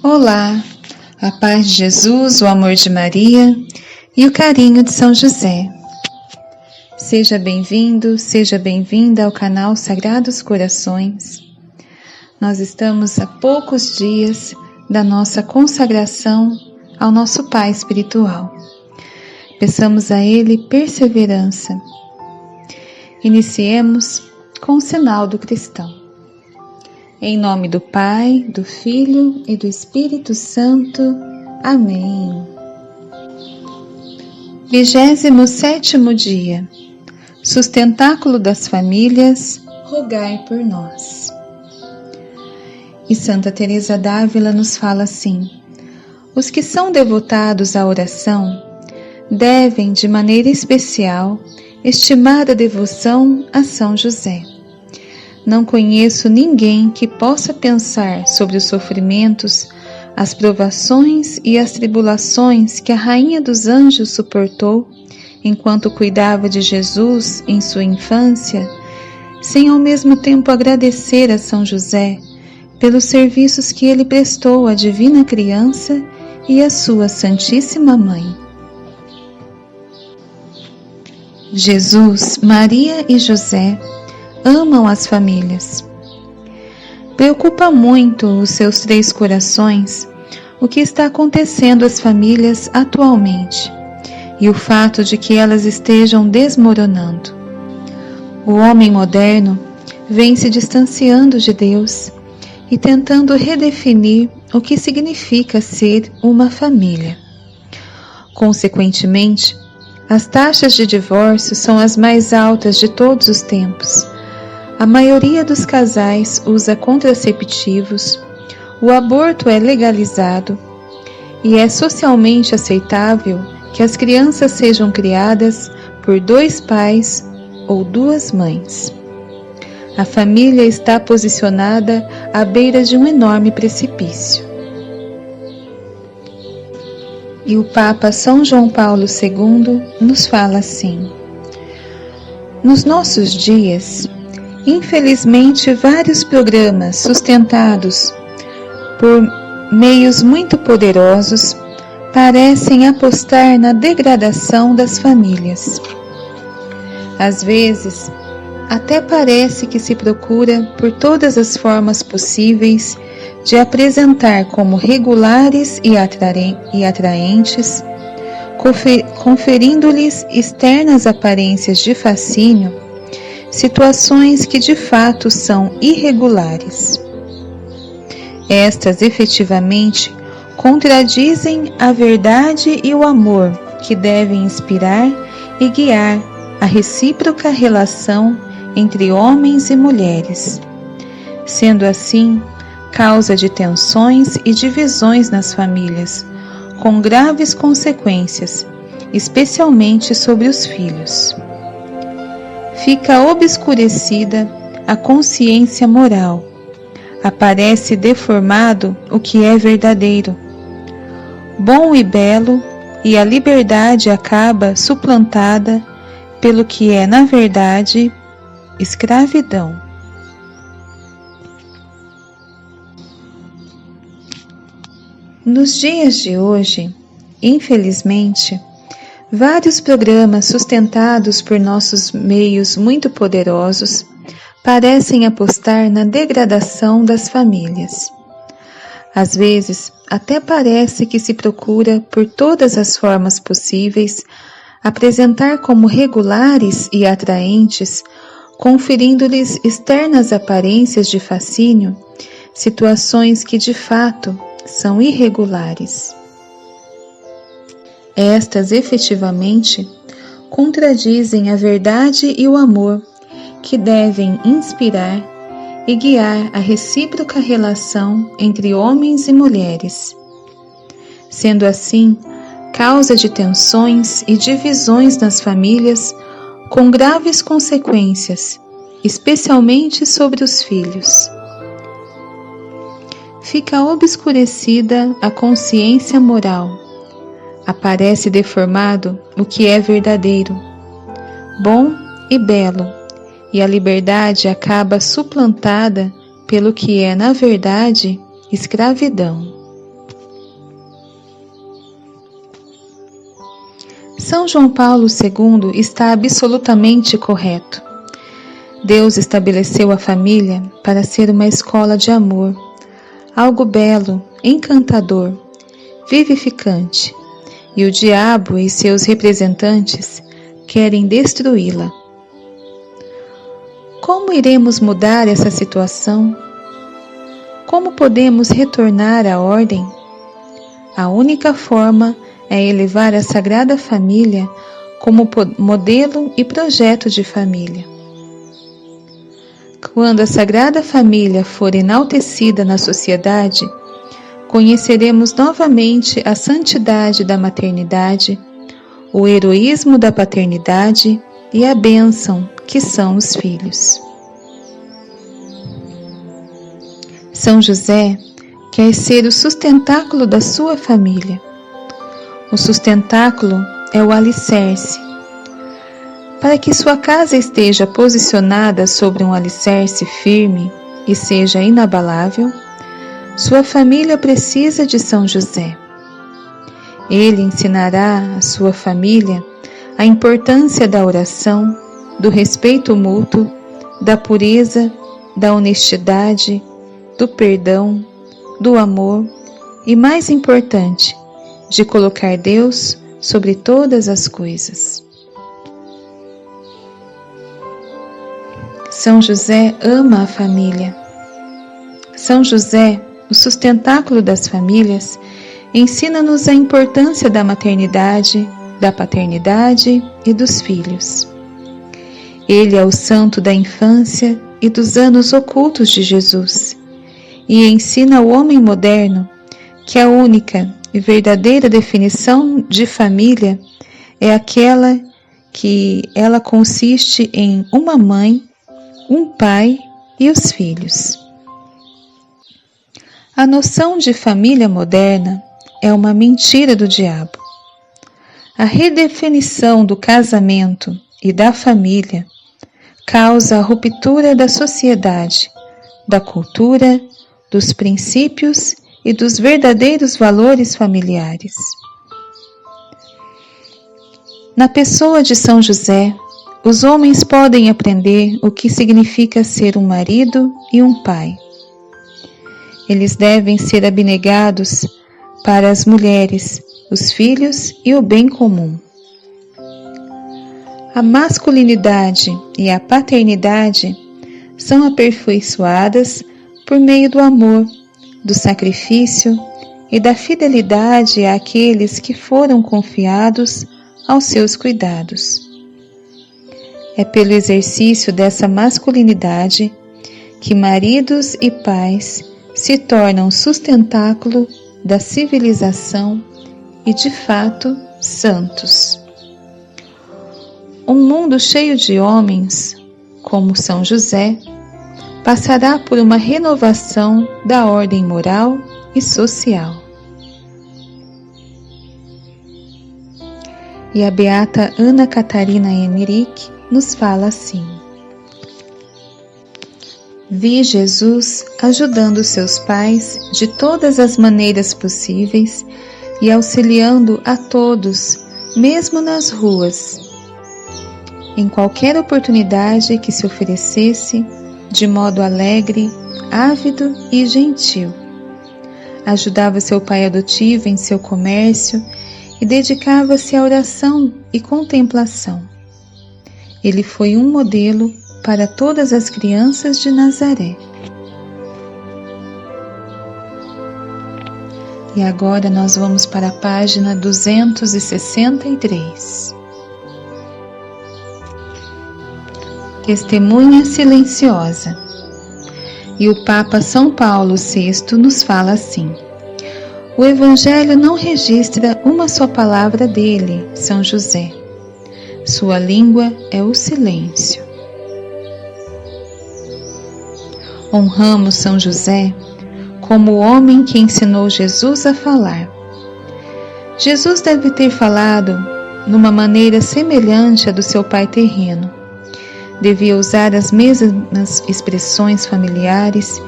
Olá, a paz de Jesus, o amor de Maria e o carinho de São José. Seja bem-vindo, seja bem-vinda ao canal Sagrados Corações. Nós estamos a poucos dias da nossa consagração ao nosso Pai espiritual. Peçamos a Ele perseverança. Iniciemos com o sinal do cristão. Em nome do Pai, do Filho e do Espírito Santo. Amém. 27º dia. Sustentáculo das famílias, rogai por nós. E Santa Teresa d'Ávila nos fala assim: os que são devotados à oração devem, de maneira especial, estimar a devoção a São José. Não conheço ninguém que possa pensar sobre os sofrimentos, as provações e as tribulações que a Rainha dos Anjos suportou enquanto cuidava de Jesus em sua infância, sem ao mesmo tempo agradecer a São José pelos serviços que ele prestou à Divina Criança e à sua Santíssima Mãe. Jesus, Maria e José amam as famílias. Preocupa muito os seus 3 corações o que está acontecendo às famílias atualmente e o fato de que elas estejam desmoronando. O homem moderno vem se distanciando de Deus e tentando redefinir o que significa ser uma família. Consequentemente, as taxas de divórcio são as mais altas de todos os tempos. A maioria dos casais usa contraceptivos, o aborto é legalizado e é socialmente aceitável que as crianças sejam criadas por 2 pais ou 2 mães. A família está posicionada à beira de um enorme precipício. E o Papa São João Paulo II nos fala assim: nos nossos dias, infelizmente, vários programas sustentados por meios muito poderosos parecem apostar na degradação das famílias. Às vezes, até parece que se procura por todas as formas possíveis de apresentar como regulares e atraentes, conferindo-lhes externas aparências de fascínio, situações que de fato são irregulares. Estas efetivamente contradizem a verdade e o amor que devem inspirar e guiar a recíproca relação entre homens e mulheres, sendo assim causa de tensões e divisões nas famílias, com graves consequências, especialmente sobre os filhos. Fica obscurecida a consciência moral, aparece deformado o que é verdadeiro, bom e belo, e a liberdade acaba suplantada pelo que é, na verdade, escravidão. Nos dias de hoje, infelizmente, vários programas sustentados por nossos meios muito poderosos parecem apostar na degradação das famílias. Às vezes, até parece que se procura por todas as formas possíveis apresentar como regulares e atraentes, conferindo-lhes externas aparências de fascínio, situações que de fato são irregulares. Estas efetivamente contradizem a verdade e o amor que devem inspirar e guiar a recíproca relação entre homens e mulheres, sendo assim causa de tensões e divisões nas famílias com graves consequências, especialmente sobre os filhos. Fica obscurecida a consciência moral, aparece deformado o que é verdadeiro, bom e belo, e a liberdade acaba suplantada pelo que é, na verdade, escravidão. São João Paulo II está absolutamente correto. Deus estabeleceu a família para ser uma escola de amor, algo belo, encantador, vivificante, e o diabo e seus representantes querem destruí-la. Como iremos mudar essa situação? Como podemos retornar à ordem? A única forma é elevar a Sagrada Família como modelo e projeto de família. Quando a Sagrada Família for enaltecida na sociedade, conheceremos novamente a santidade da maternidade, o heroísmo da paternidade e a bênção que são os filhos. São José quer ser o sustentáculo da sua família. O sustentáculo é o alicerce. Para que sua casa esteja posicionada sobre um alicerce firme e seja inabalável, sua família precisa de São José. Ele ensinará à sua família a importância da oração, do respeito mútuo, da pureza, da honestidade, do perdão, do amor e, mais importante, de colocar Deus sobre todas as coisas. São José ama a família. São José, o sustentáculo das famílias, ensina-nos a importância da maternidade, da paternidade e dos filhos. Ele é o santo da infância e dos anos ocultos de Jesus, e ensina ao homem moderno que a única e verdadeira definição de família é aquela que ela consiste em uma mãe, um pai e os filhos. A noção de família moderna é uma mentira do diabo. A redefinição do casamento e da família causa a ruptura da sociedade, da cultura, dos princípios e dos verdadeiros valores familiares. Na pessoa de São José, os homens podem aprender o que significa ser um marido e um pai. Eles devem ser abnegados para as mulheres, os filhos e o bem comum. A masculinidade e a paternidade são aperfeiçoadas por meio do amor, do sacrifício e da fidelidade àqueles que foram confiados aos seus cuidados. É pelo exercício dessa masculinidade que maridos e pais se tornam sustentáculo da civilização e, de fato, santos. Um mundo cheio de homens, como São José, passará por uma renovação da ordem moral e social. E a beata Ana Catarina Emmerich nos fala assim: vi Jesus ajudando seus pais de todas as maneiras possíveis e auxiliando a todos, mesmo nas ruas. Em qualquer oportunidade que se oferecesse, de modo alegre, ávido e gentil. Ajudava seu pai adotivo em seu comércio e dedicava-se à oração e contemplação. Ele foi um modelo para todas as crianças de Nazaré. E agora nós vamos para a página 263. Testemunha silenciosa. E o Papa São Paulo VI nos fala assim: o Evangelho não registra uma só palavra dele, São José. Sua língua é o silêncio. Honramos São José como o homem que ensinou Jesus a falar. Jesus deve ter falado numa maneira semelhante à do seu pai terreno. Devia usar as mesmas expressões familiares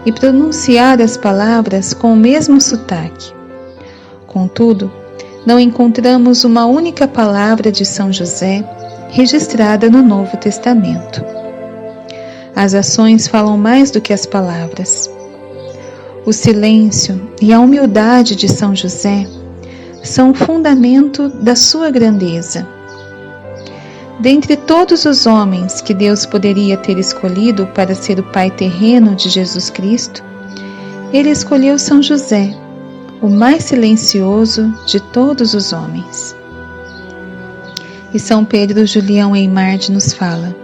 e pronunciar as palavras com o mesmo sotaque. Contudo, não encontramos uma única palavra de São José registrada no Novo Testamento. As ações falam mais do que as palavras. O silêncio e a humildade de São José são o fundamento da sua grandeza. Dentre todos os homens que Deus poderia ter escolhido para ser o pai terreno de Jesus Cristo, Ele escolheu São José, o mais silencioso de todos os homens. E São Pedro Julião Eymard nos fala: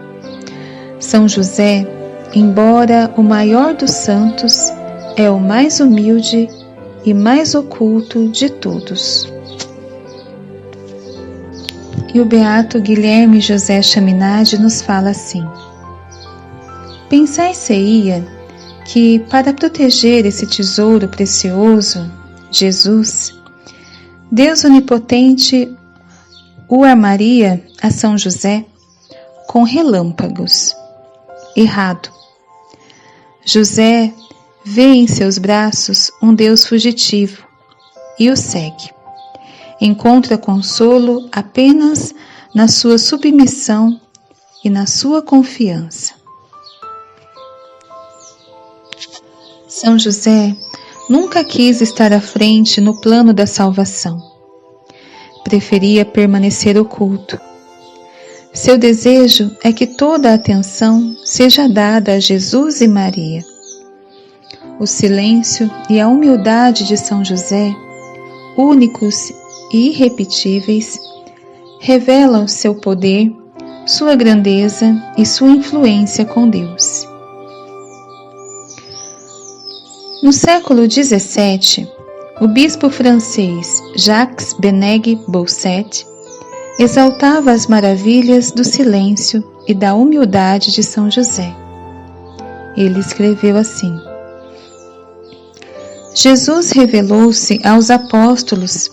São José, embora o maior dos santos, é o mais humilde e mais oculto de todos. E o beato Guilherme José Chaminade nos fala assim: Pensar-se-ia que, para proteger esse tesouro precioso, Jesus, Deus onipotente, o armaria a São José com relâmpagos. Errado. José vê em seus braços um Deus fugitivo e o segue. Encontra consolo apenas na sua submissão e na sua confiança. São José nunca quis estar à frente no plano da salvação. Preferia permanecer oculto. Seu desejo é que toda a atenção seja dada a Jesus e Maria. O silêncio e a humildade de São José, únicos e irrepetíveis, revelam seu poder, sua grandeza e sua influência com Deus. No século XVII, o bispo francês Jacques Benegue Bousset exaltava as maravilhas do silêncio e da humildade de São José. Ele escreveu assim: Jesus revelou-se aos apóstolos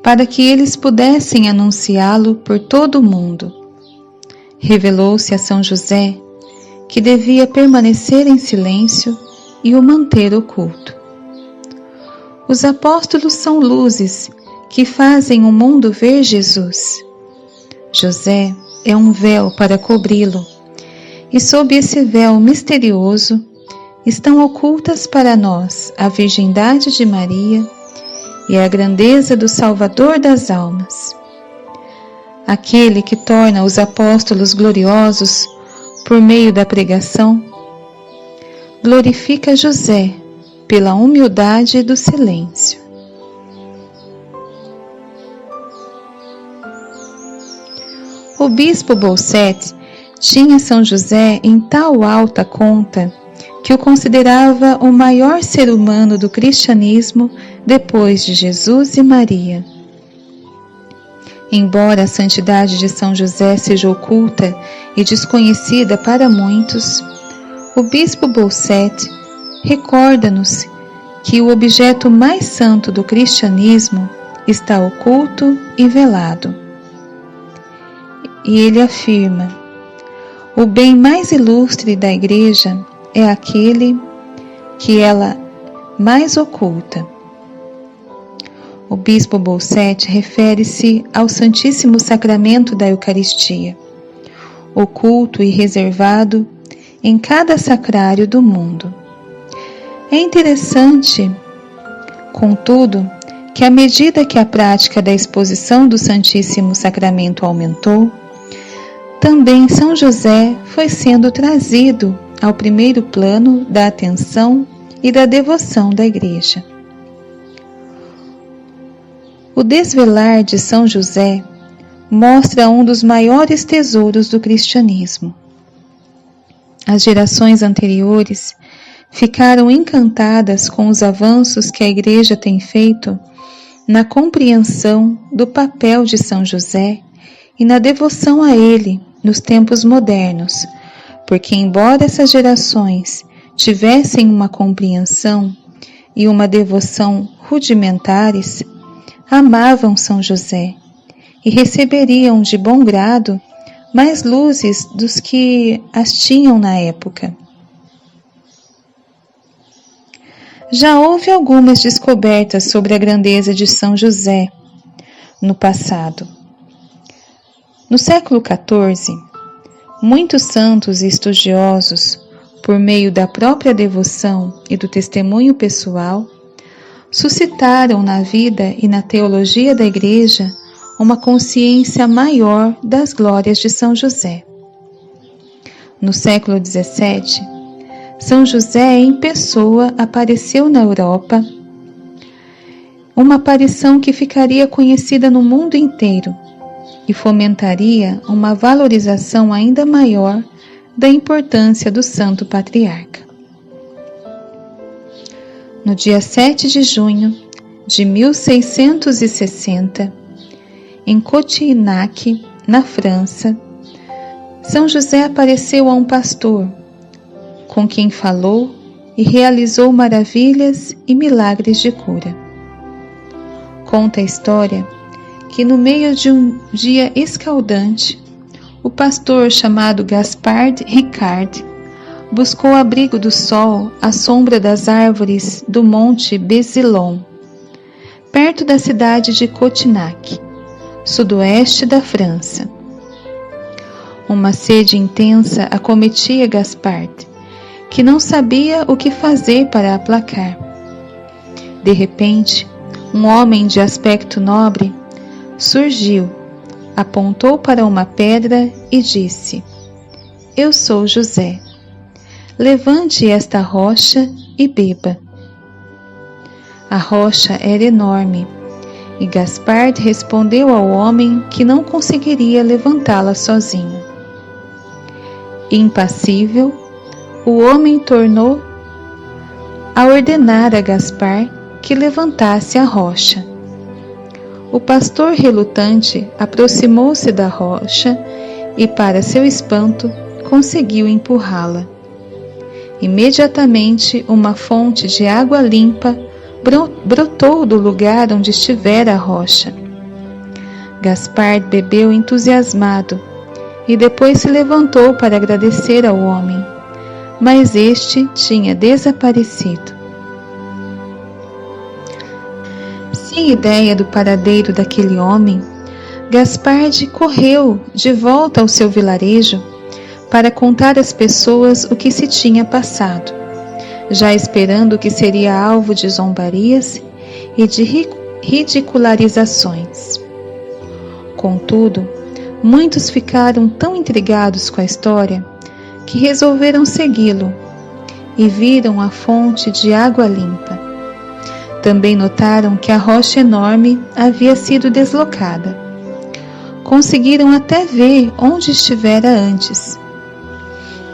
para que eles pudessem anunciá-lo por todo o mundo. Revelou-se a São José que devia permanecer em silêncio e o manter oculto. Os apóstolos são luzes que fazem o mundo ver Jesus. José é um véu para cobri-lo, e sob esse véu misterioso estão ocultas para nós a virgindade de Maria e a grandeza do Salvador das almas. Aquele que torna os apóstolos gloriosos por meio da pregação, glorifica José pela humildade do silêncio. O bispo Bousset tinha São José em tal alta conta que o considerava o maior ser humano do cristianismo depois de Jesus e Maria. Embora a santidade de São José seja oculta e desconhecida para muitos, o bispo Bousset recorda-nos que o objeto mais santo do cristianismo está oculto e velado. E ele afirma: o bem mais ilustre da Igreja é aquele que ela mais oculta. O bispo Bousset refere-se ao Santíssimo Sacramento da Eucaristia, oculto e reservado em cada sacrário do mundo. É interessante, contudo, que à medida que a prática da exposição do Santíssimo Sacramento aumentou, também São José foi sendo trazido ao primeiro plano da atenção e da devoção da Igreja. O desvelar de São José mostra um dos maiores tesouros do cristianismo. As gerações anteriores ficaram encantadas com os avanços que a Igreja tem feito na compreensão do papel de São José e na devoção a ele nos tempos modernos, porque embora essas gerações tivessem uma compreensão e uma devoção rudimentares, amavam São José e receberiam de bom grado mais luzes dos que as tinham na época. Já houve algumas descobertas sobre a grandeza de São José, no passado. No século XIV, muitos santos e estudiosos, por meio da própria devoção e do testemunho pessoal, suscitaram na vida e na teologia da Igreja uma consciência maior das glórias de São José. No século XVII, São José em pessoa apareceu na Europa, uma aparição que ficaria conhecida no mundo inteiro e fomentaria uma valorização ainda maior da importância do Santo Patriarca. No dia 7 de junho de 1660, em Cotignac, na França, São José apareceu a um pastor, com quem falou e realizou maravilhas e milagres de cura. Conta a história que no meio de um dia escaldante, o pastor chamado Gaspard Ricard buscou abrigo do sol à sombra das árvores do monte Bézillon, perto da cidade de Cotignac, sudoeste da França. Uma sede intensa acometia Gaspard, que não sabia o que fazer para aplacar. De repente, um homem de aspecto nobre surgiu, apontou para uma pedra e disse: "Eu sou José. Levante esta rocha e beba." A rocha era enorme, e Gaspard respondeu ao homem que não conseguiria levantá-la sozinho. Impassível, o homem tornou a ordenar a Gaspard que levantasse a rocha. O pastor relutante aproximou-se da rocha e, para seu espanto, conseguiu empurrá-la. Imediatamente, uma fonte de água limpa brotou do lugar onde estivera a rocha. Gaspard bebeu entusiasmado e depois se levantou para agradecer ao homem, mas este tinha desaparecido. Sem ideia do paradeiro daquele homem, Gaspard correu de volta ao seu vilarejo para contar às pessoas o que se tinha passado, já esperando que seria alvo de zombarias e de ridicularizações. Contudo, muitos ficaram tão intrigados com a história que resolveram segui-lo e viram a fonte de água limpa. Também notaram que a rocha enorme havia sido deslocada. Conseguiram até ver onde estivera antes.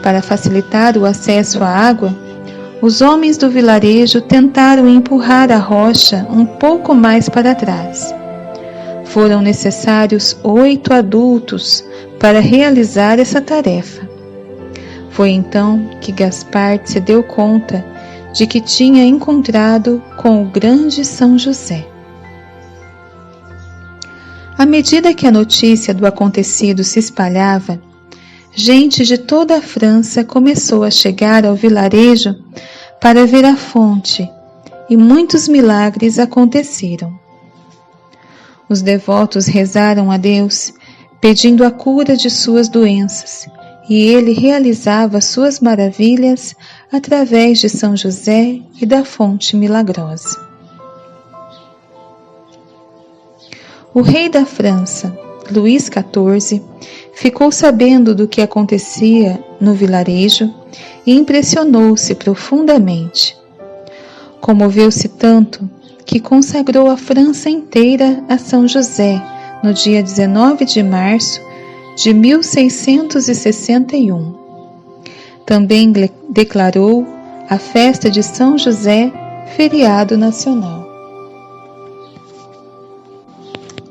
Para facilitar o acesso à água, os homens do vilarejo tentaram empurrar a rocha um pouco mais para trás. Foram necessários 8 adultos para realizar essa tarefa. Foi então que Gaspard se deu conta de que tinha encontrado com o grande São José. À medida que a notícia do acontecido se espalhava, gente de toda a França começou a chegar ao vilarejo para ver a fonte, e muitos milagres aconteceram. Os devotos rezaram a Deus, pedindo a cura de suas doenças, e ele realizava suas maravilhas através de São José e da fonte milagrosa. O rei da França, Luís XIV, ficou sabendo do que acontecia no vilarejo e impressionou-se profundamente. Comoveu-se tanto que consagrou a França inteira a São José no dia 19 de março de 1661. Também declarou a festa de São José feriado nacional.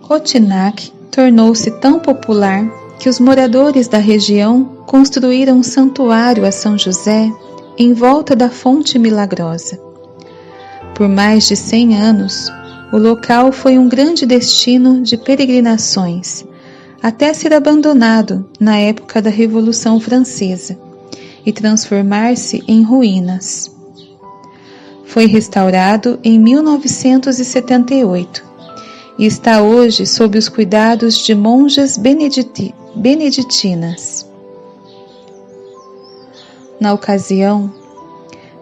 Cotignac tornou-se tão popular que os moradores da região construíram um santuário a São José em volta da fonte milagrosa. Por mais de 100 anos, o local foi um grande destino de peregrinações, até ser abandonado na época da Revolução Francesa e transformar-se em ruínas. Foi restaurado em 1978 e está hoje sob os cuidados de monjas beneditinas. Na ocasião,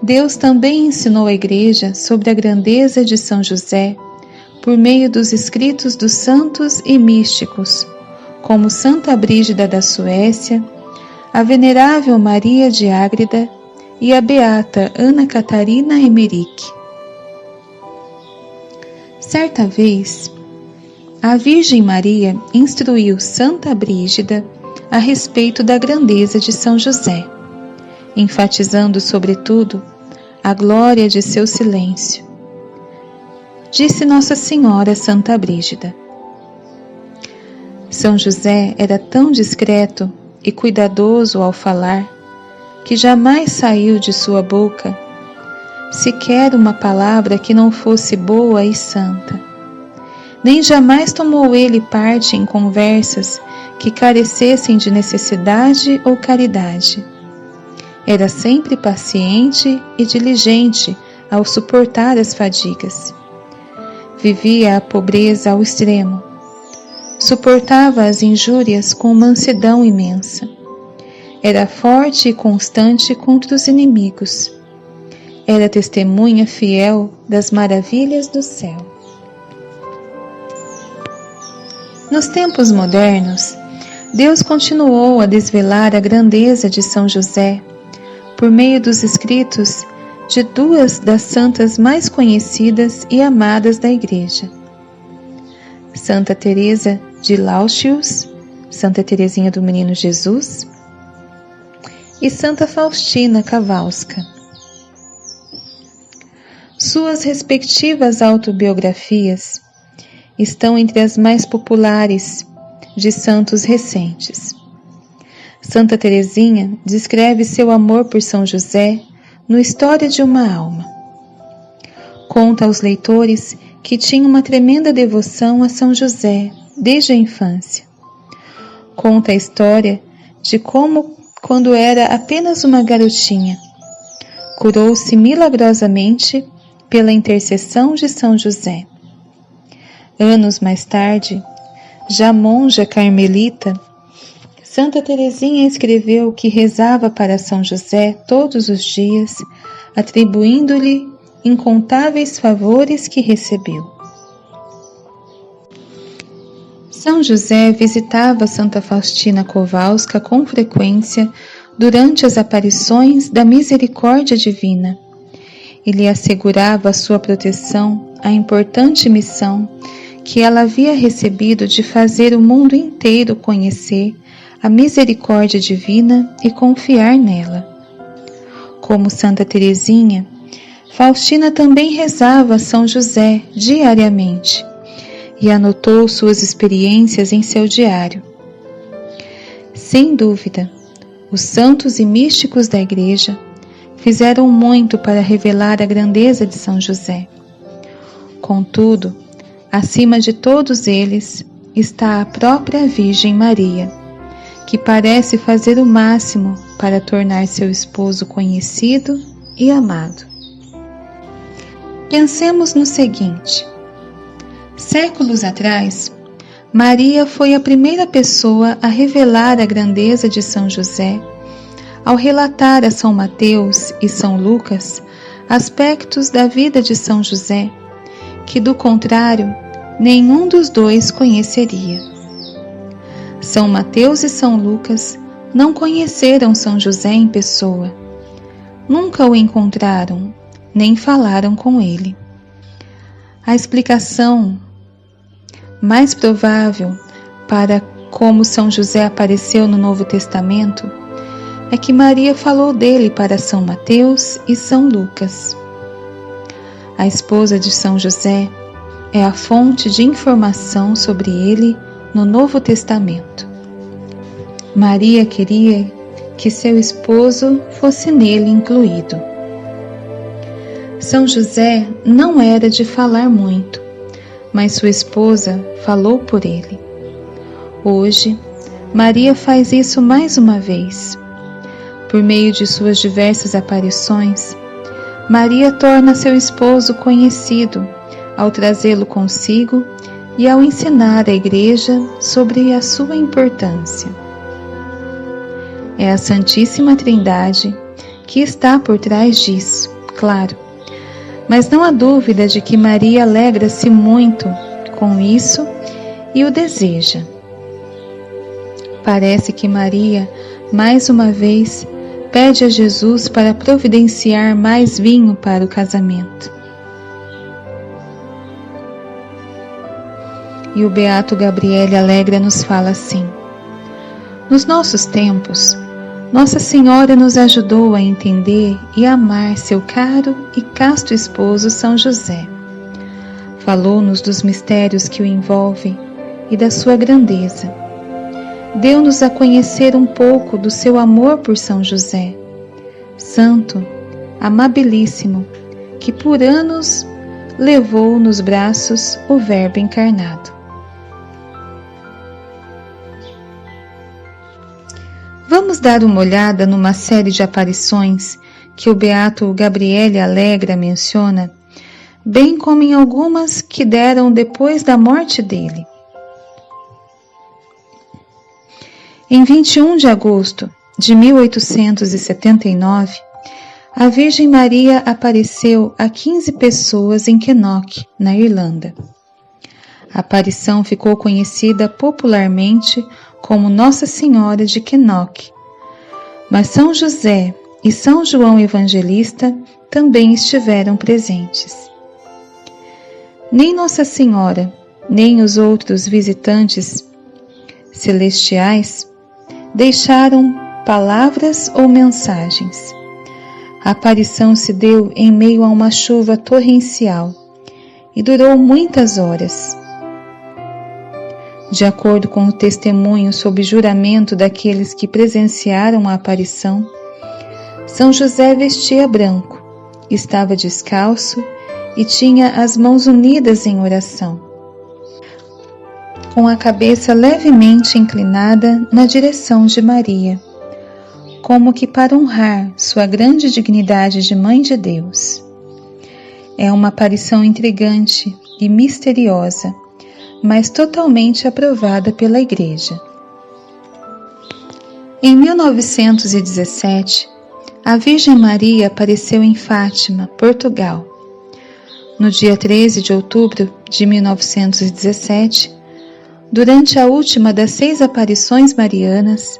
Deus também ensinou a Igreja sobre a grandeza de São José por meio dos escritos dos santos e místicos, como Santa Brígida da Suécia, a Venerável Maria de Ágreda e a Beata Ana Catarina Emmerich. Certa vez, a Virgem Maria instruiu Santa Brígida a respeito da grandeza de São José, enfatizando, sobretudo, a glória de seu silêncio. Disse Nossa Senhora a Santa Brígida: São José era tão discreto e cuidadoso ao falar, que jamais saiu de sua boca sequer uma palavra que não fosse boa e santa. Nem jamais tomou ele parte em conversas que carecessem de necessidade ou caridade. Era sempre paciente e diligente ao suportar as fadigas. Vivia a pobreza ao extremo. Suportava as injúrias com mansidão imensa. Era forte e constante contra os inimigos. Era testemunha fiel das maravilhas do céu. Nos tempos modernos, Deus continuou a desvelar a grandeza de São José por meio dos escritos de duas das santas mais conhecidas e amadas da Igreja: Santa Teresa de Lauschius, Santa Teresinha do Menino Jesus, e Santa Faustina Kowalska. Suas respectivas autobiografias estão entre as mais populares de santos recentes. Santa Teresinha descreve seu amor por São José no História de uma Alma. Conta aos leitores que tinha uma tremenda devoção a São José desde a infância. Conta a história de como, quando era apenas uma garotinha, curou-se milagrosamente pela intercessão de São José. Anos mais tarde, já monja carmelita, Santa Teresinha escreveu que rezava para São José todos os dias, atribuindo-lhe incontáveis favores que recebeu. São José visitava Santa Faustina Kowalska com frequência durante as aparições da misericórdia divina e lhe assegurava a sua proteção à importante missão que ela havia recebido de fazer o mundo inteiro conhecer a misericórdia divina e confiar nela. Como Santa Teresinha, Faustina também rezava a São José diariamente e anotou suas experiências em seu diário. Sem dúvida, os santos e místicos da Igreja fizeram muito para revelar a grandeza de São José. Contudo, acima de todos eles está a própria Virgem Maria, que parece fazer o máximo para tornar seu esposo conhecido e amado. Pensemos no seguinte: séculos atrás, Maria foi a primeira pessoa a revelar a grandeza de São José ao relatar a São Mateus e São Lucas aspectos da vida de São José que, do contrário, nenhum dos dois conheceria. São Mateus e São Lucas não conheceram São José em pessoa. Nunca o encontraram, nem falaram com ele. A explicação mais provável para como São José apareceu no Novo Testamento é que Maria falou dele para São Mateus e São Lucas. A esposa de São José é a fonte de informação sobre ele no Novo Testamento. Maria queria que seu esposo fosse nele incluído. São José não era de falar muito, mas sua esposa falou por ele. Hoje, Maria faz isso mais uma vez. Por meio de suas diversas aparições, Maria torna seu esposo conhecido ao trazê-lo consigo e ao ensinar a Igreja sobre a sua importância. É a Santíssima Trindade que está por trás disso, claro, mas não há dúvida de que Maria alegra-se muito com isso e o deseja. Parece que Maria, mais uma vez, pede a Jesus para providenciar mais vinho para o casamento. E o beato Gabriele Alegra nos fala assim: nos nossos tempos, Nossa Senhora nos ajudou a entender e amar seu caro e casto esposo São José. Falou-nos dos mistérios que o envolvem e da sua grandeza. Deu-nos a conhecer um pouco do seu amor por São José, santo, amabilíssimo, que por anos levou nos braços o Verbo encarnado. Vamos dar uma olhada numa série de aparições que o beato Gabriele Alegra menciona, bem como em algumas que deram depois da morte dele. Em 21 de agosto de 1879, a Virgem Maria apareceu a 15 pessoas em Kennock, na Irlanda. A aparição ficou conhecida popularmente como Nossa Senhora de Kennock, mas São José e São João Evangelista também estiveram presentes. Nem Nossa Senhora, nem os outros visitantes celestiais deixaram palavras ou mensagens. A aparição se deu em meio a uma chuva torrencial e durou muitas horas. De acordo com o testemunho sob juramento daqueles que presenciaram a aparição, São José vestia branco, estava descalço e tinha as mãos unidas em oração, com a cabeça levemente inclinada na direção de Maria, como que para honrar sua grande dignidade de Mãe de Deus. É uma aparição intrigante e misteriosa, mas totalmente aprovada pela Igreja. Em 1917, a Virgem Maria apareceu em Fátima, Portugal. No dia 13 de outubro de 1917, durante a última das 6 aparições marianas,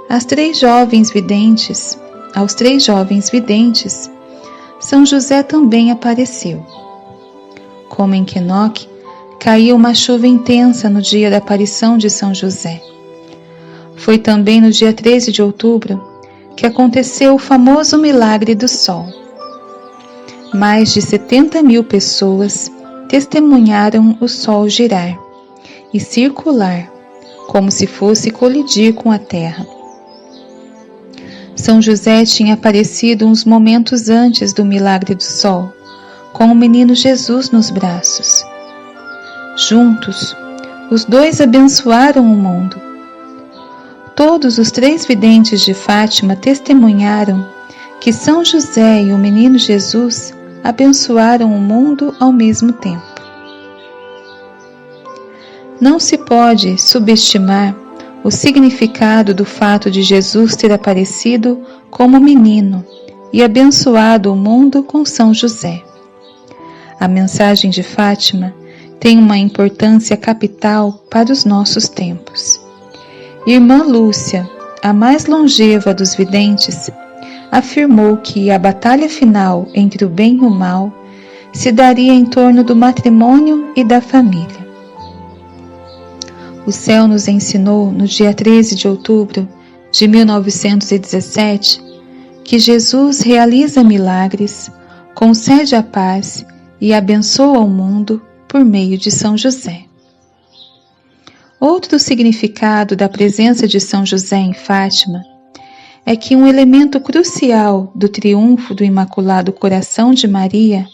aos três jovens videntes, São José também apareceu. Como em Kennock, caiu uma chuva intensa no dia da aparição de São José. Foi também no dia 13 de outubro que aconteceu o famoso milagre do sol. Mais de 70.000 pessoas testemunharam o sol girar e circular, como se fosse colidir com a terra. São José tinha aparecido uns momentos antes do milagre do sol, com o menino Jesus nos braços. Juntos, os dois abençoaram o mundo. Todos os 3 videntes de Fátima testemunharam que São José e o menino Jesus abençoaram o mundo ao mesmo tempo. Não se pode subestimar o significado do fato de Jesus ter aparecido como menino e abençoado o mundo com São José. A mensagem de Fátima tem uma importância capital para os nossos tempos. Irmã Lúcia, a mais longeva dos videntes, afirmou que a batalha final entre o bem e o mal se daria em torno do matrimônio e da família. O céu nos ensinou, no dia 13 de outubro de 1917, que Jesus realiza milagres, concede a paz e abençoa o mundo por meio de São José. Outro significado da presença de São José em Fátima é que um elemento crucial do triunfo do Imaculado Coração de Maria,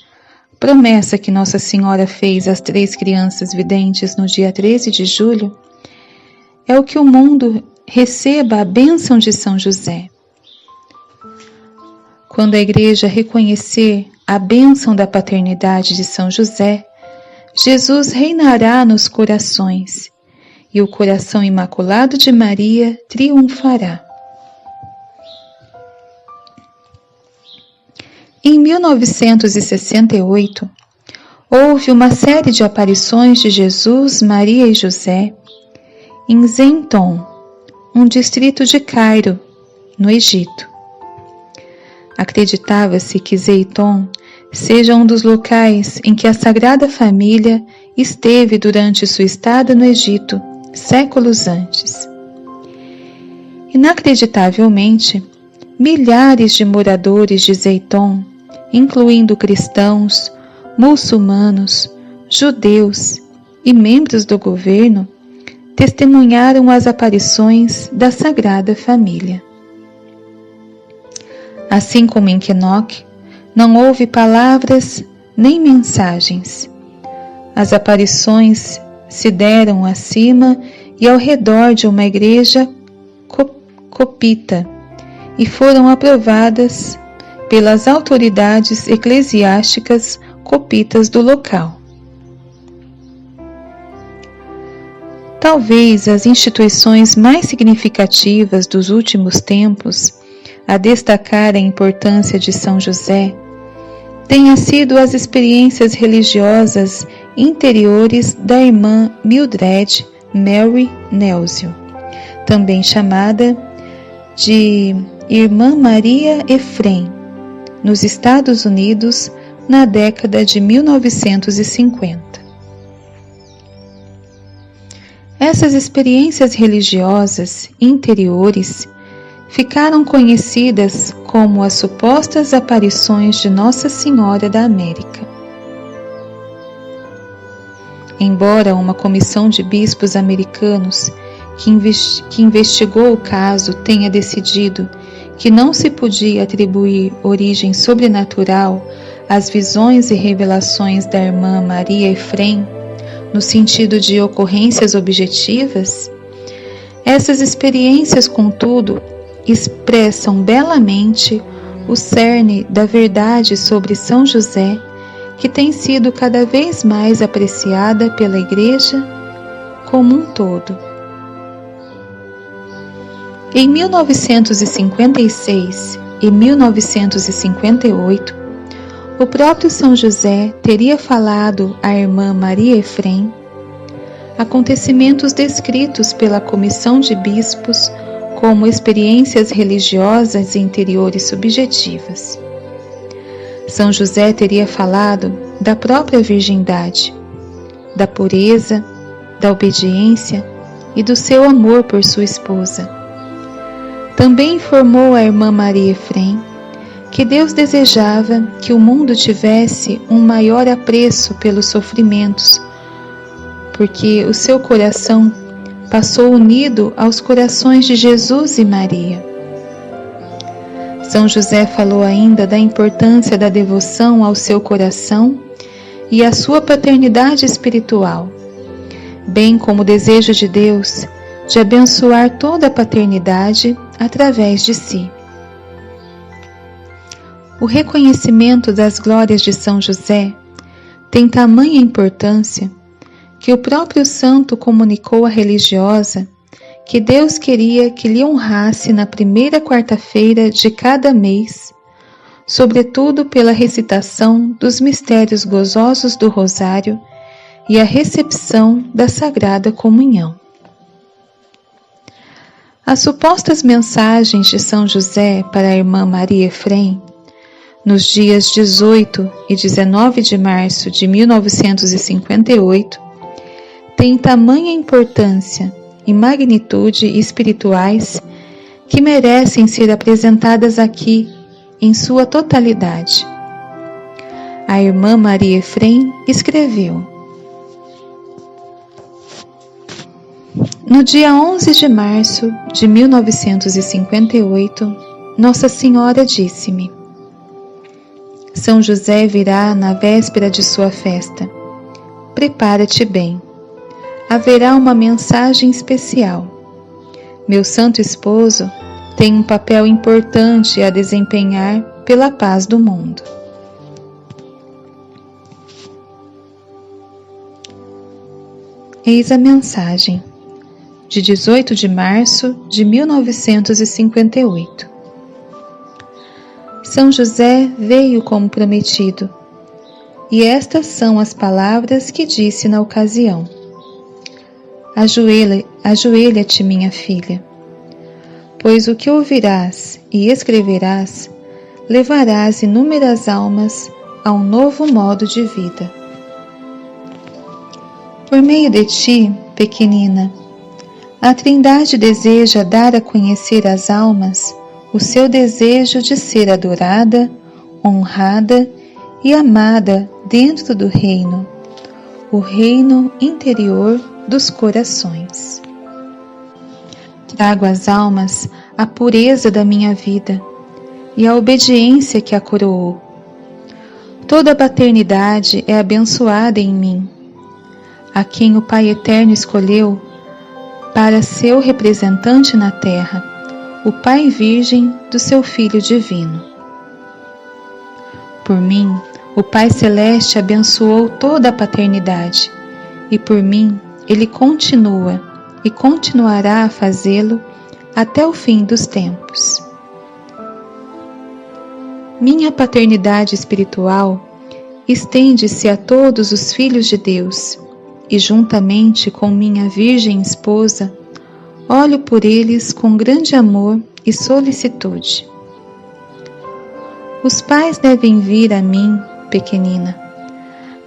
promessa que Nossa Senhora fez às 3 crianças videntes no dia 13 de julho, é o que o mundo receba a bênção de São José. Quando a Igreja reconhecer a bênção da paternidade de São José, Jesus reinará nos corações e o coração imaculado de Maria triunfará. Em 1968, houve uma série de aparições de Jesus, Maria e José em Zenton, um distrito de Cairo, no Egito. Acreditava-se que Zenton seja um dos locais em que a Sagrada Família esteve durante sua estada no Egito, séculos antes. Inacreditavelmente, milhares de moradores de Zenton, incluindo cristãos, muçulmanos, judeus e membros do governo, testemunharam as aparições da Sagrada Família. Assim como em Enoque, não houve palavras nem mensagens. As aparições se deram acima e ao redor de uma igreja copita e foram aprovadas pelas autoridades eclesiásticas copitas do local. Talvez as instituições mais significativas dos últimos tempos a destacar a importância de São José tenha sido as experiências religiosas interiores da irmã Mildred Mary Nelson, também chamada de Irmã Maria Efrem, nos Estados Unidos, na década de 1950. Essas experiências religiosas interiores ficaram conhecidas como as supostas aparições de Nossa Senhora da América. Embora uma comissão de bispos americanos que investigou o caso tenha decidido que não se podia atribuir origem sobrenatural às visões e revelações da irmã Maria Efrem, no sentido de ocorrências objetivas, essas experiências, contudo, expressam belamente o cerne da verdade sobre São José, que tem sido cada vez mais apreciada pela Igreja como um todo. Em 1956 e 1958, o próprio São José teria falado à irmã Maria Efrem acontecimentos descritos pela comissão de bispos como experiências religiosas interiores subjetivas. São José teria falado da própria virgindade, da pureza, da obediência e do seu amor por sua esposa. Também informou a irmã Maria Efrem que Deus desejava que o mundo tivesse um maior apreço pelos sofrimentos, porque o seu coração passou unido aos corações de Jesus e Maria. São José falou ainda da importância da devoção ao seu coração e à sua paternidade espiritual, bem como o desejo de Deus de abençoar toda a paternidade através de si. O reconhecimento das glórias de São José tem tamanha importância que o próprio santo comunicou à religiosa que Deus queria que lhe honrasse na primeira quarta-feira de cada mês, sobretudo pela recitação dos mistérios gozosos do Rosário e a recepção da Sagrada Comunhão. As supostas mensagens de São José para a irmã Maria Efrem, nos dias 18 e 19 de março de 1958, têm tamanha importância e magnitude espirituais que merecem ser apresentadas aqui em sua totalidade. A irmã Maria Efrem escreveu: No dia 11 de março de 1958, Nossa Senhora disse-me: São José virá na véspera de sua festa. Prepara-te bem. Haverá uma mensagem especial. Meu santo esposo tem um papel importante a desempenhar pela paz do mundo. Eis a mensagem, de 18 de março de 1958. São José veio como prometido, e estas são as palavras que disse na ocasião: Ajoelha-te, minha filha, pois o que ouvirás e escreverás levarás inúmeras almas a um novo modo de vida. Por meio de ti, pequenina, a Trindade deseja dar a conhecer às almas o seu desejo de ser adorada, honrada e amada dentro do reino, o reino interior dos corações. Trago às almas a pureza da minha vida e a obediência que a coroou. Toda a paternidade é abençoada em mim, a quem o Pai Eterno escolheu para seu representante na terra, o Pai Virgem do seu Filho Divino. Por mim, o Pai Celeste abençoou toda a paternidade, e por mim Ele continua e continuará a fazê-lo até o fim dos tempos. Minha paternidade espiritual estende-se a todos os filhos de Deus, e juntamente com minha Virgem Esposa, olho por eles com grande amor e solicitude. Os pais devem vir a mim, pequenina,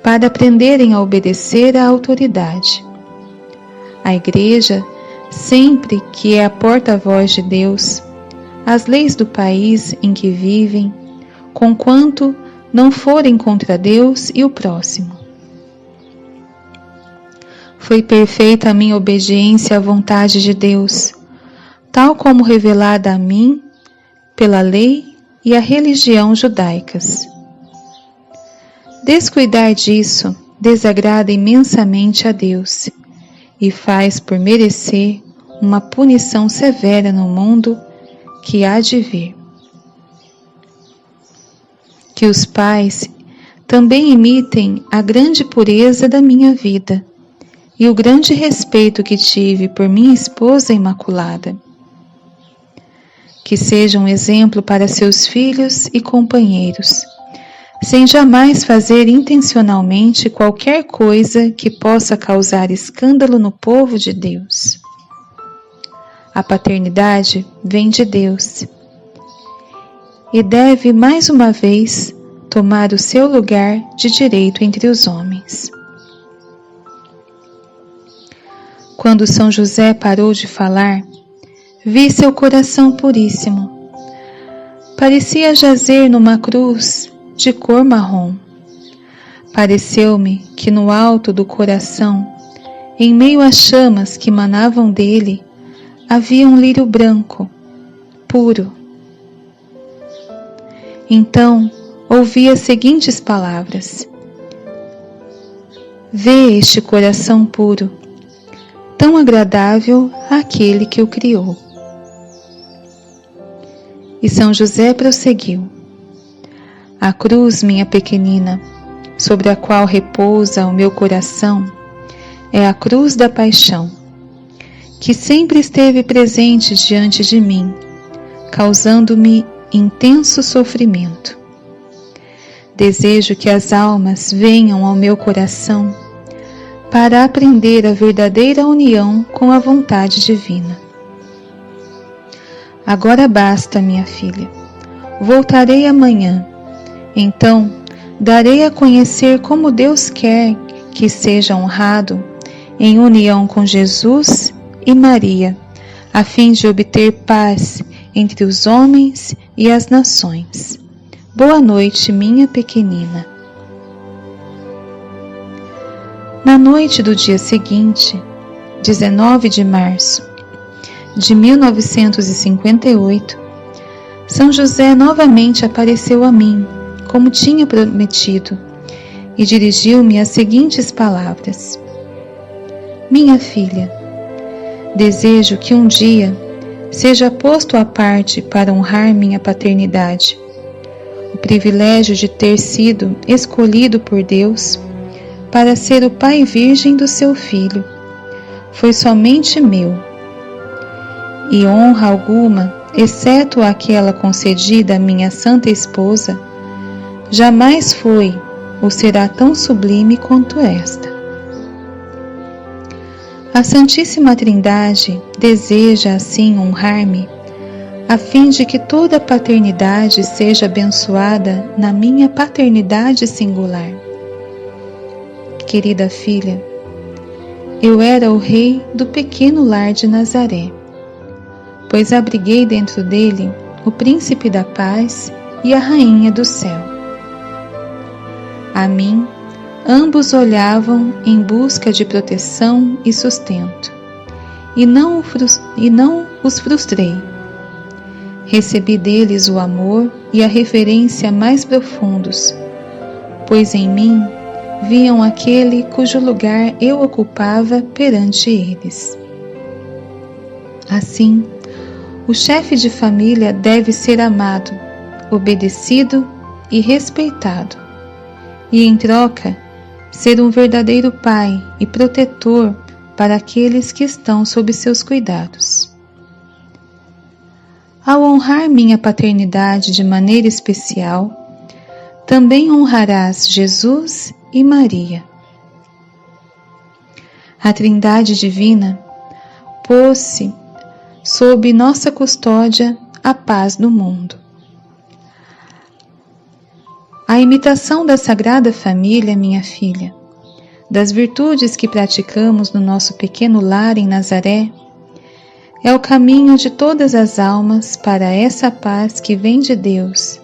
para aprenderem a obedecer à autoridade. A Igreja, sempre que é a porta-voz de Deus, as leis do país em que vivem, conquanto não forem contra Deus e o próximo. Foi perfeita a minha obediência à vontade de Deus, tal como revelada a mim pela lei e a religião judaicas. Descuidar disso desagrada imensamente a Deus e faz por merecer uma punição severa no mundo que há de vir. Que os pais também imitem a grande pureza da minha vida e o grande respeito que tive por minha esposa imaculada. Que seja um exemplo para seus filhos e companheiros, sem jamais fazer intencionalmente qualquer coisa que possa causar escândalo no povo de Deus. A paternidade vem de Deus e deve mais uma vez tomar o seu lugar de direito entre os homens. Quando São José parou de falar, vi seu coração puríssimo. Parecia jazer numa cruz de cor marrom. Pareceu-me que no alto do coração, em meio às chamas que emanavam dele, havia um lírio branco, puro. Então ouvi as seguintes palavras: Vê este coração puro, tão agradável àquele que o criou. E São José prosseguiu: A cruz, minha pequenina, sobre a qual repousa o meu coração, é a cruz da paixão, que sempre esteve presente diante de mim, causando-me intenso sofrimento. Desejo que as almas venham ao meu coração para aprender a verdadeira união com a vontade divina. Agora basta, minha filha. Voltarei amanhã. Então, darei a conhecer como Deus quer que seja honrado em união com Jesus e Maria, a fim de obter paz entre os homens e as nações. Boa noite, minha pequenina. Na noite do dia seguinte, 19 de março de 1958, São José novamente apareceu a mim, como tinha prometido, e dirigiu-me as seguintes palavras: Minha filha, desejo que um dia seja posto à parte para honrar minha paternidade, o privilégio de ter sido escolhido por Deus para ser o Pai Virgem do seu Filho foi somente meu, e honra alguma, exceto aquela concedida à minha santa esposa, jamais foi ou será tão sublime quanto esta. A Santíssima Trindade deseja assim honrar-me, a fim de que toda a paternidade seja abençoada na minha paternidade singular. Querida filha, eu era o rei do pequeno lar de Nazaré, pois abriguei dentro dele o príncipe da paz e a rainha do céu. A mim, ambos olhavam em busca de proteção e sustento, e não os frustrei. Recebi deles o amor e a reverência mais profundos, pois em mim viam aquele cujo lugar eu ocupava perante eles. Assim, o chefe de família deve ser amado, obedecido e respeitado, e em troca, ser um verdadeiro pai e protetor para aqueles que estão sob seus cuidados. Ao honrar minha paternidade de maneira especial, também honrarás Jesus e Maria. A Trindade Divina pôs-se sob nossa custódia a paz do mundo. A imitação da Sagrada Família, minha filha, das virtudes que praticamos no nosso pequeno lar em Nazaré, é o caminho de todas as almas para essa paz que vem de Deus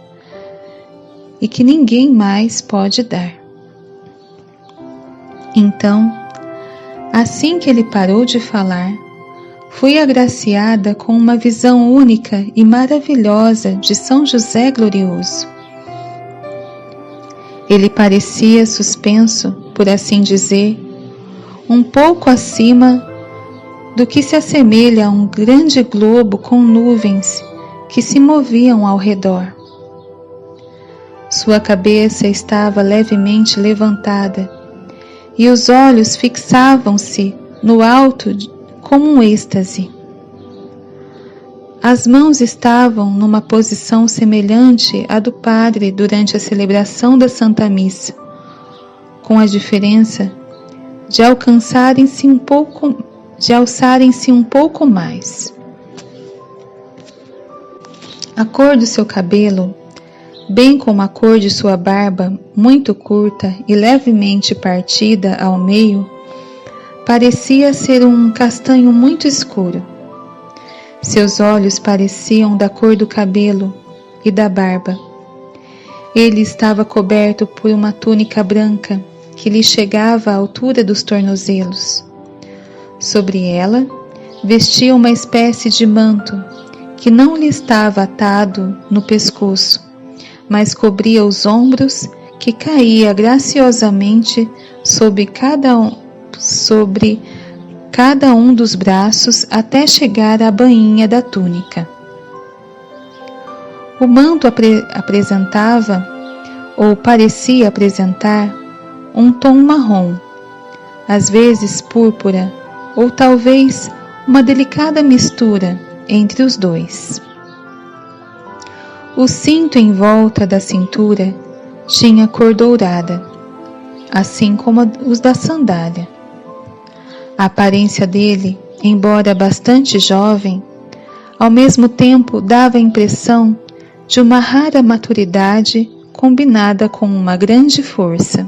e que ninguém mais pode dar. Então, assim que ele parou de falar, fui agraciada com uma visão única e maravilhosa de São José Glorioso. Ele parecia suspenso, por assim dizer, um pouco acima do que se assemelha a um grande globo com nuvens que se moviam ao redor. Sua cabeça estava levemente levantada e os olhos fixavam-se no alto como um êxtase. As mãos estavam numa posição semelhante à do padre durante a celebração da Santa Missa, com a diferença de alçarem-se um pouco mais. A cor do seu cabelo, bem como a cor de sua barba, muito curta e levemente partida ao meio, parecia ser um castanho muito escuro. Seus olhos pareciam da cor do cabelo e da barba. Ele estava coberto por uma túnica branca que lhe chegava à altura dos tornozelos. Sobre ela, vestia uma espécie de manto que não lhe estava atado no pescoço, mas cobria os ombros, que caía graciosamente sobre cada um dos braços até chegar à bainha da túnica. O manto apresentava, ou parecia apresentar, um tom marrom, às vezes púrpura, ou talvez uma delicada mistura entre os dois. O cinto em volta da cintura tinha cor dourada, assim como os da sandália. A aparência dele, embora bastante jovem, ao mesmo tempo dava a impressão de uma rara maturidade combinada com uma grande força.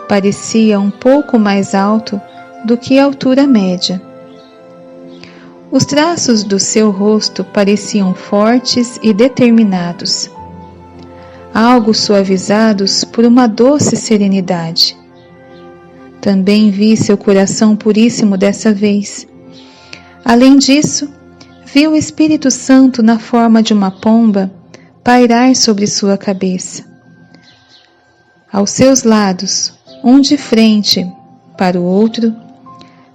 Parecia um pouco mais alto do que a altura média. Os traços do seu rosto pareciam fortes e determinados, algo suavizados por uma doce serenidade. Também vi seu coração puríssimo dessa vez. Além disso, vi o Espírito Santo na forma de uma pomba pairar sobre sua cabeça. Aos seus lados, um de frente para o outro,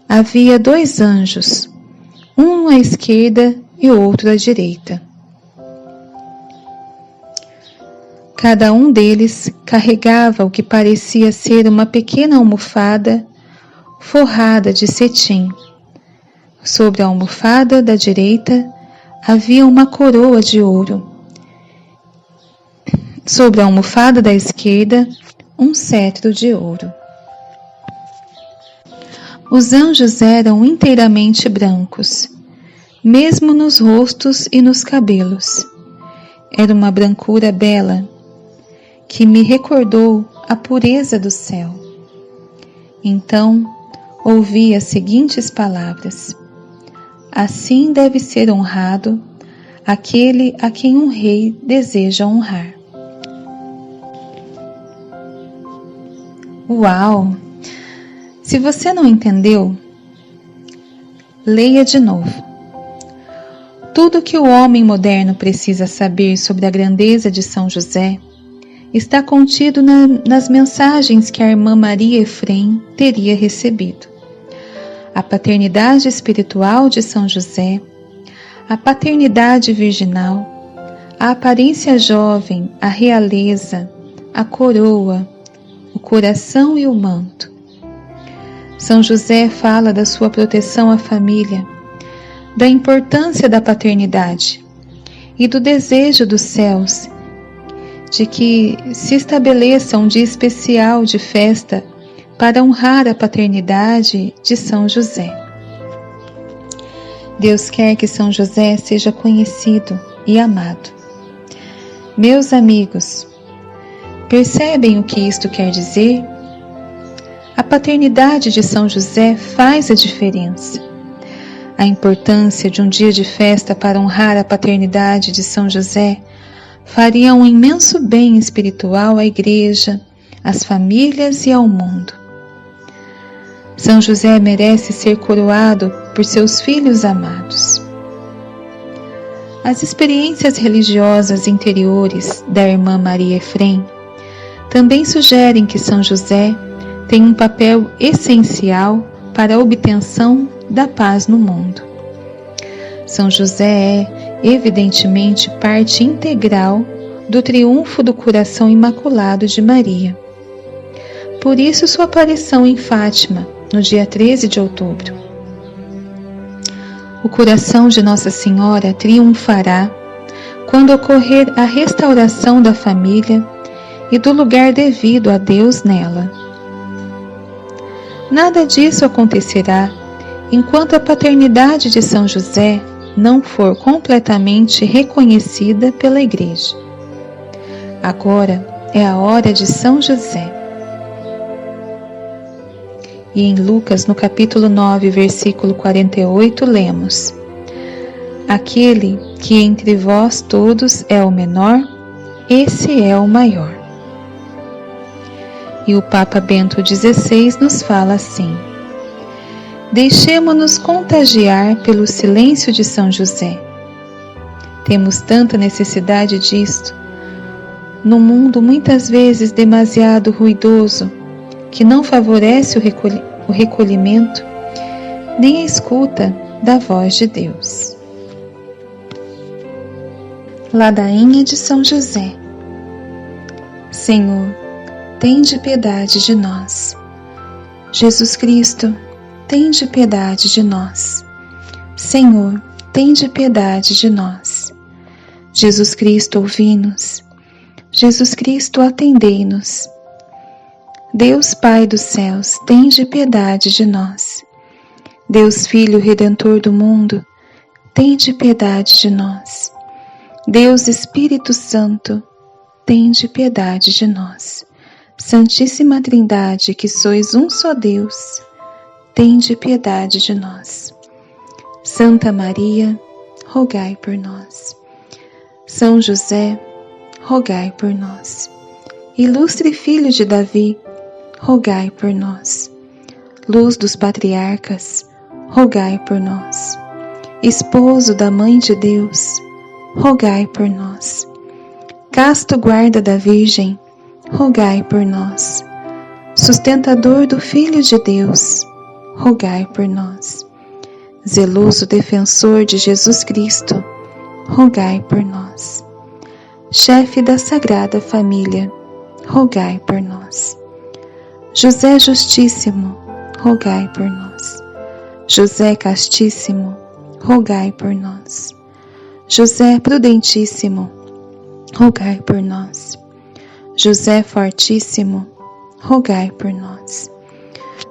havia 2 anjos, um à esquerda e outro à direita. Cada um deles carregava o que parecia ser uma pequena almofada forrada de cetim. Sobre a almofada da direita havia uma coroa de ouro. Sobre a almofada da esquerda, um cetro de ouro. Os anjos eram inteiramente brancos, mesmo nos rostos e nos cabelos. Era uma brancura bela, que me recordou a pureza do céu. Então, ouvi as seguintes palavras: assim deve ser honrado aquele a quem um rei deseja honrar. Uau! Se você não entendeu, leia de novo. Tudo que o homem moderno precisa saber sobre a grandeza de São José está contido nas mensagens que a irmã Maria Efrem teria recebido. A paternidade espiritual de São José, a paternidade virginal, a aparência jovem, a realeza, a coroa, o coração e o manto. São José fala da sua proteção à família, da importância da paternidade e do desejo dos céus de que se estabeleça um dia especial de festa para honrar a paternidade de São José. Deus quer que São José seja conhecido e amado. Meus amigos, percebem o que isto quer dizer? A paternidade de São José faz a diferença. A importância de um dia de festa para honrar a paternidade de São José faria um imenso bem espiritual à Igreja, às famílias e ao mundo. São José merece ser coroado por seus filhos amados. As experiências religiosas interiores da irmã Maria Efrem também sugerem que São José tem um papel essencial para a obtenção da paz no mundo. São José é, evidentemente, parte integral do triunfo do coração imaculado de Maria. Por isso, sua aparição em Fátima, no dia 13 de outubro. O coração de Nossa Senhora triunfará quando ocorrer a restauração da família e do lugar devido a Deus nela. Nada disso acontecerá enquanto a paternidade de São José não for completamente reconhecida pela Igreja. Agora é a hora de São José. E em Lucas, no capítulo 9, versículo 48, lemos: aquele que entre vós todos é o menor, esse é o maior. E o Papa Bento XVI nos fala assim: deixemo-nos contagiar pelo silêncio de São José. Temos tanta necessidade disto, num mundo muitas vezes demasiado ruidoso, que não favorece o recolhimento, nem a escuta da voz de Deus. Ladainha de São José. Senhor, tende piedade de nós. Jesus Cristo, tende piedade de nós. Senhor, tende piedade de nós. Jesus Cristo, ouvi-nos. Jesus Cristo, atendei-nos. Deus Pai dos céus, tende piedade de nós. Deus Filho Redentor do mundo, tende piedade de nós. Deus Espírito Santo, tende piedade de nós. Santíssima Trindade, que sois um só Deus, tende piedade de nós. Santa Maria, rogai por nós. São José, rogai por nós. Ilustre Filho de Davi, rogai por nós. Luz dos patriarcas, rogai por nós. Esposo da Mãe de Deus, rogai por nós. Casto guarda da Virgem, rogai por nós. Sustentador do Filho de Deus, rogai por nós. Zeloso defensor de Jesus Cristo, rogai por nós. Chefe da Sagrada Família, rogai por nós. José Justíssimo, rogai por nós. José castíssimo, rogai por nós. José prudentíssimo, rogai por nós. José fortíssimo, rogai por nós.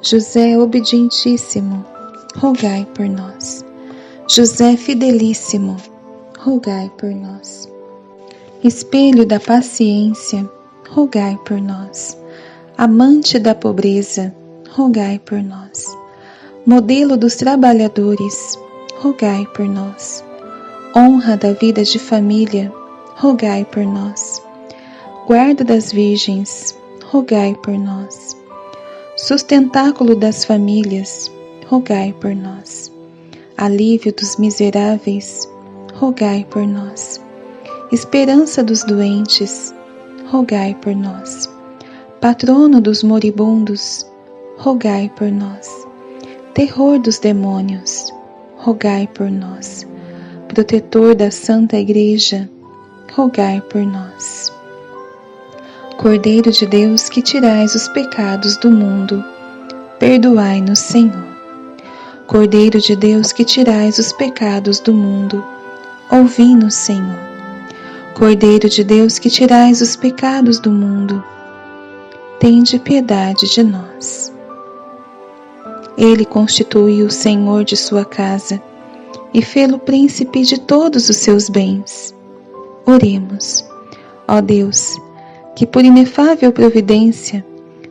José obedientíssimo, rogai por nós. José fidelíssimo, rogai por nós. Espelho da paciência, rogai por nós. Amante da pobreza, rogai por nós. Modelo dos trabalhadores, rogai por nós. Honra da vida de família, rogai por nós. Guarda das virgens, rogai por nós. Sustentáculo das famílias, rogai por nós. Alívio dos miseráveis, rogai por nós. Esperança dos doentes, rogai por nós. Patrono dos moribundos, rogai por nós. Terror dos demônios, rogai por nós. Protetor da Santa Igreja, rogai por nós. Cordeiro de Deus que tirais os pecados do mundo, perdoai-nos, Senhor. Cordeiro de Deus que tirais os pecados do mundo, ouvi-nos, Senhor. Cordeiro de Deus que tirais os pecados do mundo, tende piedade de nós. Ele constituiu o Senhor de sua casa e fê-lo príncipe de todos os seus bens. Oremos. Ó Deus, que por inefável providência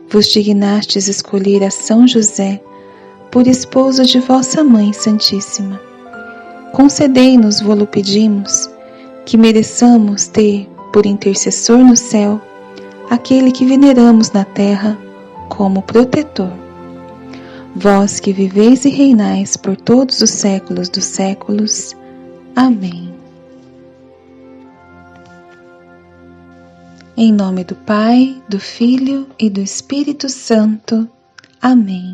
vos dignastes escolher a São José por esposo de vossa Mãe Santíssima, concedei-nos, vô-lo pedimos, que mereçamos ter por intercessor no céu aquele que veneramos na terra como protetor. Vós que viveis e reinais por todos os séculos dos séculos. Amém. Em nome do Pai, do Filho e do Espírito Santo. Amém.